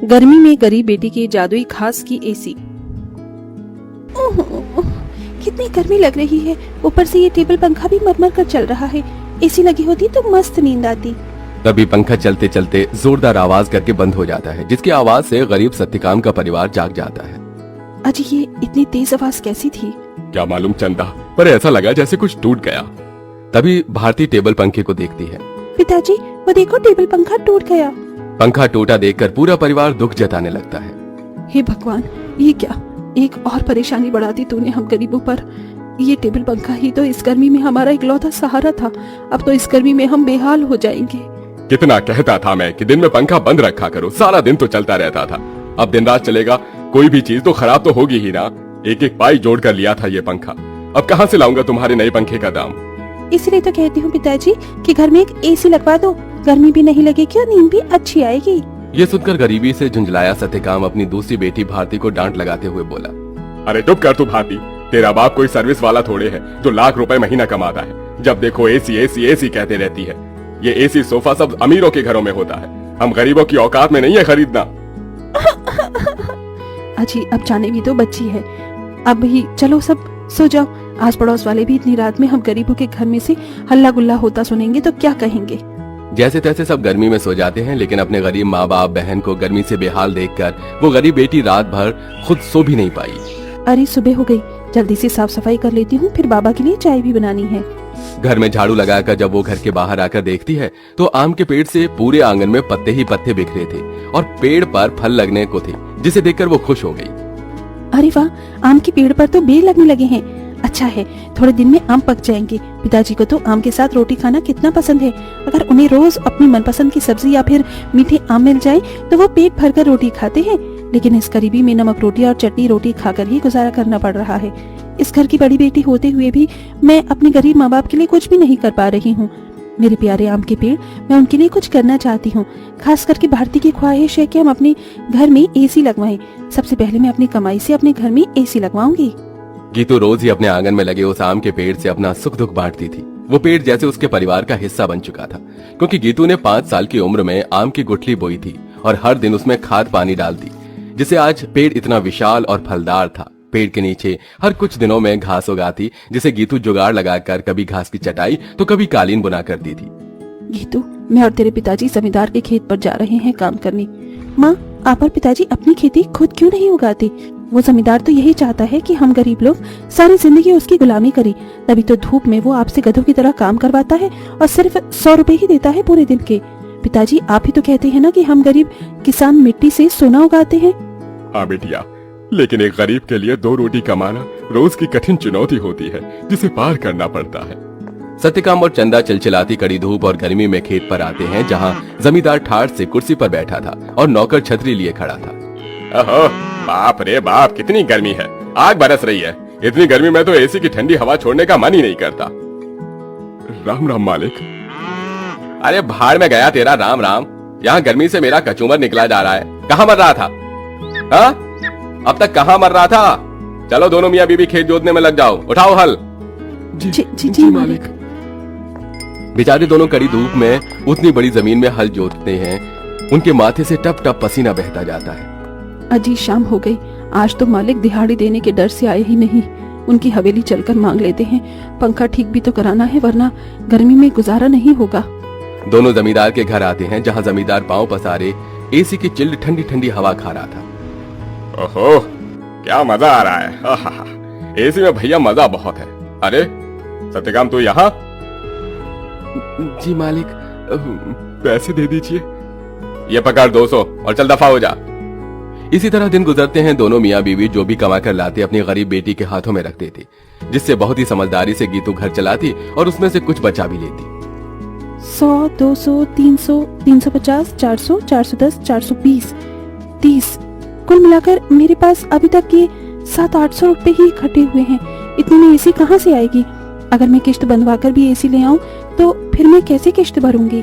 गर्मी में गरीब बेटी की जादुई खास की एसी। ओह, कितनी गर्मी लग रही है। ऊपर से ये टेबल पंखा भी मरमर कर चल रहा है। एसी लगी होती तो मस्त नींद आती। तभी पंखा चलते चलते जोरदार आवाज करके बंद हो जाता है, जिसकी आवाज से गरीब सत्यकाम का परिवार जाग जाता है। अजी ये इतनी तेज आवाज कैसी थी? क्या मालूम चंदा, पर ऐसा लगा जैसे कुछ टूट गया। तभी भारती टेबल पंखे को देखती है। पिताजी वो देखो, टेबल पंखा टूट गया। पंखा टूटा देखकर पूरा परिवार दुख जताने लगता है। हे भगवान, ये क्या, एक और परेशानी बढ़ा दी तूने हम गरीबों पर। ये टेबल पंखा ही तो इस गर्मी में हमारा इकलौता सहारा था। अब तो इस गर्मी में हम बेहाल हो जाएंगे। कितना कहता था मैं कि दिन में पंखा बंद रखा करो, सारा दिन तो चलता रहता था। अब दिन रात चलेगा, कोई भी चीज तो खराब तो होगी ही ना। एक एक पाई जोड़ कर लिया था ये पंखा, अब कहाँ से लाऊंगा तुम्हारे नए पंखे का दाम। इसलिए तो कहती हूँ पिताजी कि घर में एक एसी लगवा दो, गर्मी भी नहीं लगेगी और नींद भी अच्छी आएगी। ये सुनकर गरीबी से झुंझलाया सत्यकाम अपनी दूसरी बेटी भारती को डांट लगाते हुए बोला, अरे चुप कर तू भारती, तेरा बाप कोई सर्विस वाला थोड़े है जो लाख रुपए महीना कमाता है। जब देखो एसी एसी एसी कहते रहती है। ये एसी सोफा सब अमीरों के घरों में होता है, हम गरीबों की औकात में नहीं है खरीदना। अजी अब जाने भी तो बच्ची है, अब ही चलो सब सो जाओ। आस पड़ोस वाले भी इतनी रात में हम गरीबों के घर में से हल्ला गुल्ला होता सुनेंगे तो क्या कहेंगे। जैसे तैसे सब गर्मी में सो जाते हैं, लेकिन अपने गरीब माँ बाप बहन को गर्मी से बेहाल देखकर वो गरीब बेटी रात भर खुद सो भी नहीं पाई। अरे सुबह हो गई, जल्दी से साफ सफाई कर लेती हूँ, फिर बाबा के लिए चाय भी बनानी है। घर में झाड़ू लगाकर जब वो घर के बाहर आकर देखती है तो आम के पेड़ से पूरे आंगन में पत्ते ही पत्ते बिखरे थे और पेड़ पर फल लगने को थे, जिसे देखकर वो खुश हो गई। अरे वाह, आम के पेड़ पर तो बेर लगने लगे हैं। अच्छा है, थोड़े दिन में आम पक जाएंगे। पिताजी को तो आम के साथ रोटी खाना कितना पसंद है। अगर उन्हें रोज अपनी मनपसंद की सब्जी या फिर मीठे आम मिल जाए तो वो पेट भरकर रोटी खाते हैं। लेकिन इस गरीबी में नमक रोटी और चटनी रोटी खाकर ही गुजारा करना पड़ रहा है। इस घर की बड़ी बेटी होते हुए भी मैं अपने गरीब माँ बाप के लिए कुछ भी नहीं कर पा रही हूँ। मेरे प्यारे आम के पेड़, मैं उनके लिए कुछ करना चाहती हूँ। खास करके भारती की ख्वाहिश है कि हम अपने घर में एसी लगवाएं। सबसे पहले मैं अपनी कमाई से अपने घर में एसी लगवाऊंगी। गीतू रोज ही अपने आंगन में लगे उस आम के पेड़ से अपना सुख दुख बांटती थी। वो पेड़ जैसे उसके परिवार का हिस्सा बन चुका था, क्योंकि गीतू ने 5 साल की उम्र में आम की गुठली बोई थी और हर दिन उसमें खाद पानी डालती, जिसे आज पेड़ इतना विशाल और फलदार था। पेड़ के नीचे हर कुछ दिनों में घास उगाती, जिसे गीतू जुगाड़ लगाकर कभी घास की चटाई तो कभी कालीन बुना करती थी। गीतू, मैं और तेरे पिताजी जमींदार के खेत पर जा रहे हैं काम करने। माँ, आप और पिताजी अपनी खेती खुद क्यों नहीं उगाते? वो जमींदार तो यही चाहता है कि हम गरीब लोग सारी जिंदगी उसकी गुलामी करें। तभी तो धूप में वो आपसे गधों की तरह काम करवाता है और सिर्फ 100 रुपए ही देता है पूरे दिन के। पिताजी, आप ही तो कहते हैं ना कि हम गरीब किसान मिट्टी से सोना उगाते हैं। हाँ बेटिया, लेकिन एक गरीब के लिए 2 रोटी कमाना रोज की कठिन चुनौती होती है, जिसे पार करना पड़ता है। सत्यकाम और चंदा चिलचिलाती कड़ी धूप और गर्मी में खेत पर आते हैं, जहाँ जमींदार ठाठ से कुर्सी पर बैठा था और नौकर छतरी लिए खड़ा था। ओहो, बाप रे बाप, कितनी गर्मी है, आग बरस रही है। इतनी गर्मी में तो एसी की ठंडी हवा छोड़ने का मन ही नहीं करता। राम राम मालिक। अरे भाड़ में गया तेरा राम राम, यहाँ गर्मी से मेरा कचूमर निकला जा रहा है। कहाँ मर रहा था? हाँ, अब तक कहाँ मर रहा था? चलो दोनों मियाँ बीबी खेत जोतने में लग जाओ, उठाओ हल। जी मालिक। बेचारे दोनों कड़ी धूप में उतनी बड़ी जमीन में हल जोतते हैं, उनके माथे से टप टप पसीना बहता जाता है। अजी शाम हो गई, आज तो मालिक दिहाड़ी देने के डर से आए ही नहीं। उनकी हवेली चलकर मांग लेते हैं। पंखा ठीक भी तो कराना है, वरना गर्मी में गुजारा नहीं होगा। दोनों जमींदार के घर आते हैं, जहाँ जमींदार पांव पसारे एसी की चिल्ड ठंडी ठंडी हवा खा रहा था। ओहो, क्या मजा आ रहा है। एसी में भैया मजा बहुत है। अरे सत्यकाम, तू यहाँ? जी मालिक, पैसे दे दीजिए। ये पकड़ 200 और चल दफा हो जा। इसी तरह दिन गुजरते हैं। दोनों मियाँ बीवी जो भी कमा कर लाते अपनी गरीब बेटी के हाथों में रखते थे, जिससे बहुत ही समझदारी से गीतू घर चलाती और उसमें से कुछ बचा भी लेती। 100, 200, 300, 350, 400, 410, 420, 30, कुल मिलाकर मेरे पास अभी तक के 700-800 रुपए ही इकट्ठे हुए हैं। इतने में एसी कहाँ से आएगी? अगर मैं किश्त बंधवाकर भी एसी ले आऊं तो फिर मैं कैसे किश्त भरूंगी?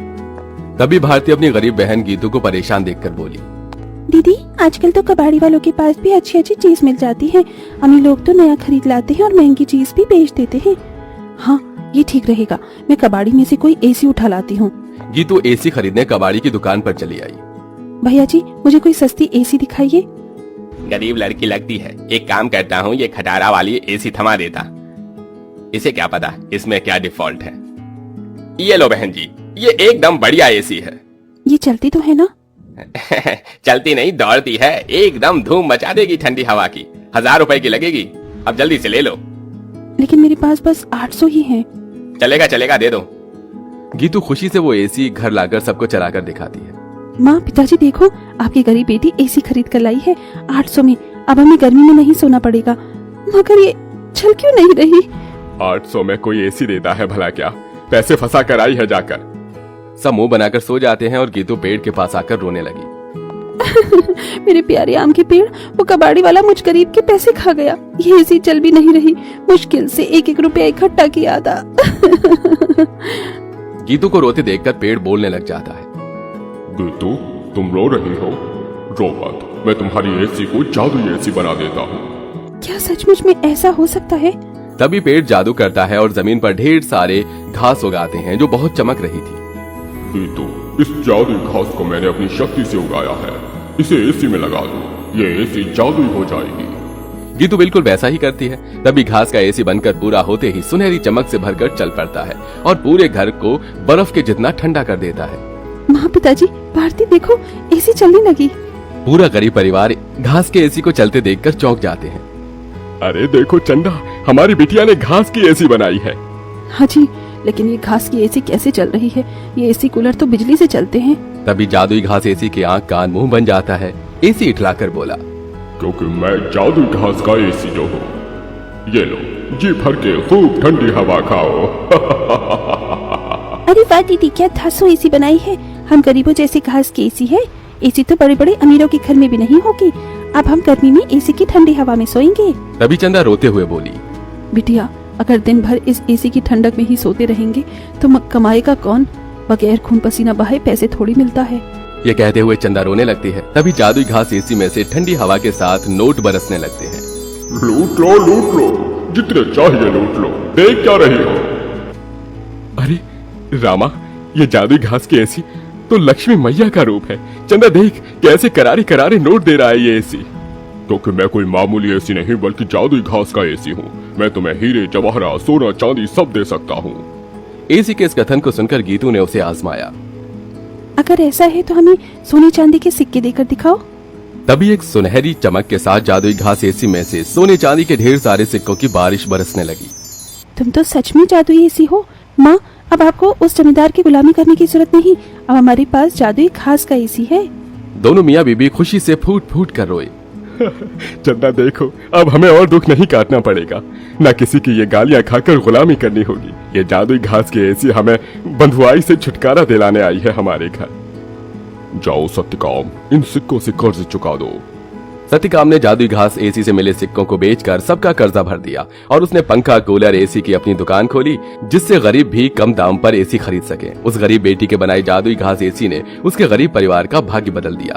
तभी भारती अपनी गरीब बहन गीतू को परेशान देखकर बोली, दीदी, आजकल तो कबाड़ी वालों के पास भी अच्छी अच्छी चीज मिल जाती है। अमीर लोग तो नया खरीद लाते हैं और महंगी चीज भी बेच देते हैं। हाँ, ये ठीक रहेगा, मैं कबाड़ी में से कोई एसी उठा लाती हूँ। गीतू एसी खरीदने कबाड़ी की दुकान पर चली आई। भैया जी मुझे कोई सस्ती एसी दिखाइए। गरीब लड़की लगती है, एक काम करता हूँ, ये खटारा वाली एसी थमा देता। इसे क्या पता इसमें क्या डिफॉल्ट है। ये लो बहन जी, ये एकदम बढ़िया एसी है। ये चलती तो है ना? चलती नहीं, दौड़ती है, एकदम धूम मचा देगी ठंडी हवा की। 1000 रुपए की लगेगी, अब जल्दी से ले लो। लेकिन मेरे पास बस 800 ही है। चलेगा चलेगा, दे दो। गीतू खुशी से वो एसी घर लाकर सबको चलाकर दिखाती है। माँ पिताजी देखो, आपकी गरीब बेटी एसी खरीद कर लाई है 800 में। अब हमें गर्मी में नहीं सोना पड़ेगा। मगर ये चल क्यों नहीं रही? 800 में कोई एसी देता है भला क्या? पैसे फंसा कर आई है जाकर। सब मुंह बनाकर सो जाते हैं और गीतू पेड़ के पास आकर रोने लगी। मेरे प्यारे आम के पेड़, वो कबाड़ी वाला मुझ गरीब के पैसे खा गया। ये एसी चल भी नहीं रही, मुश्किल से 1-1 रुपया इकट्ठा किया था। गीतू को रोते देखकर पेड़ बोलने लग जाता है। गीतू, तुम रो रही हो? रो मत, मैं तुम्हारी एसी को जादुई एसी बना देता हूँ। क्या सचमुच में ऐसा हो सकता है? तभी पेड़ जादू करता है और जमीन पर ढेर सारे घास उगाते हैं जो बहुत चमक रही थी। गीतू, इस जादुई घास को मैंने अपनी शक्ति से उगाया है, इसे एसी में लगा दो, ये एसी जादुई हो जाएगी। गीतू बिल्कुल वैसा ही करती है। तभी घास का एसी बनकर पूरा होते ही सुनहरी चमक से भरकर चल पड़ता है और पूरे घर को बर्फ के जितना ठंडा कर देता है। माँ पिताजी, भारती देखो, एसी चलने लगी। पूरा गरीब परिवार घास के एसी को चलते देखकर चौंक जाते हैं। अरे देखो चंदा, हमारी बिटिया ने घास की एसी बनाई है। हाँ जी, लेकिन ये घास की एसी कैसे चल रही है? ये एसी कूलर तो बिजली से चलते हैं। तभी जादुई घास एसी के आंख कान मुंह बन जाता है। एसी इठलाकर बोला, क्योंकि मैं जादुई घास का एसी जो हूँ। ये लो, जी भर के खूब ठंडी हवा खाओ। अरे वाह दीदी, क्या धांसू एसी बनाई है। हम गरीबों जैसे घास की एसी है। एसी तो बड़े बड़े अमीरों के घर में भी नहीं होगी। अब हम गर्मी में एसी की ठंडी हवा में सोएंगे। तभी चंदा रोते हुए बोली, बिटिया, अगर दिन भर इस एसी की ठंडक में ही सोते रहेंगे तो कमाएगा कौन? बगैर खून पसीना बहाए पैसे थोड़ी मिलता है। ये कहते हुए चंदा रोने लगती है। तभी जादुई घास एसी में से ठंडी हवा के साथ नोट बरसने लगते हैं। लूट लो, जितने चाहिए लूट लो, देख क्या रही हो? अरे रामा, ये जादुई घास की एसी तो लक्ष्मी मैया का रूप है। चंदा देख कैसे करारे करारे नोट दे रहा है ये एसी। क्योंकि मैं कोई मामूली एसी नहीं बल्कि जादुई घास का एसी हूँ। मैं तुम्हें हीरे जवाहरात सोना चांदी सब दे सकता हूँ। एसी के इस कथन को सुनकर गीतू ने उसे आजमाया। अगर ऐसा है तो हमें सोने चांदी के सिक्के देकर दिखाओ। तभी एक सुनहरी चमक के साथ जादुई घास एसी में से सोने चांदी के ढेर सारे सिक्कों की बारिश बरसने लगी। तुम तो सच में जादुई एसी हो माँ। अब आपको उस जमींदार की गुलामी करने की जरूरत नहीं। अब हमारे पास जादुई घास का एसी है। दोनों मियाँ बीबी खुशी से फूट फूट कर रोए। चंदा देखो, अब हमें और दुख नहीं काटना पड़ेगा, न किसी की ये गालियां खाकर गुलामी करनी होगी। ये जादुई घास की एसी हमें बंधुआई से छुटकारा दिलाने आई है हमारे घर। जाओ सत्यकाम, इन सिक्कों से कर्ज चुका दो। सत्यकाम ने जादुई घास एसी से मिले सिक्कों को बेचकर सबका कर्जा भर दिया और उसने पंखा कूलर एसी की अपनी दुकान खोली, जिससे गरीब भी कम दाम पर एसी खरीद सके। उस गरीब बेटी के बनाई जादुई घास एसी ने उसके गरीब परिवार का भाग्य बदल दिया।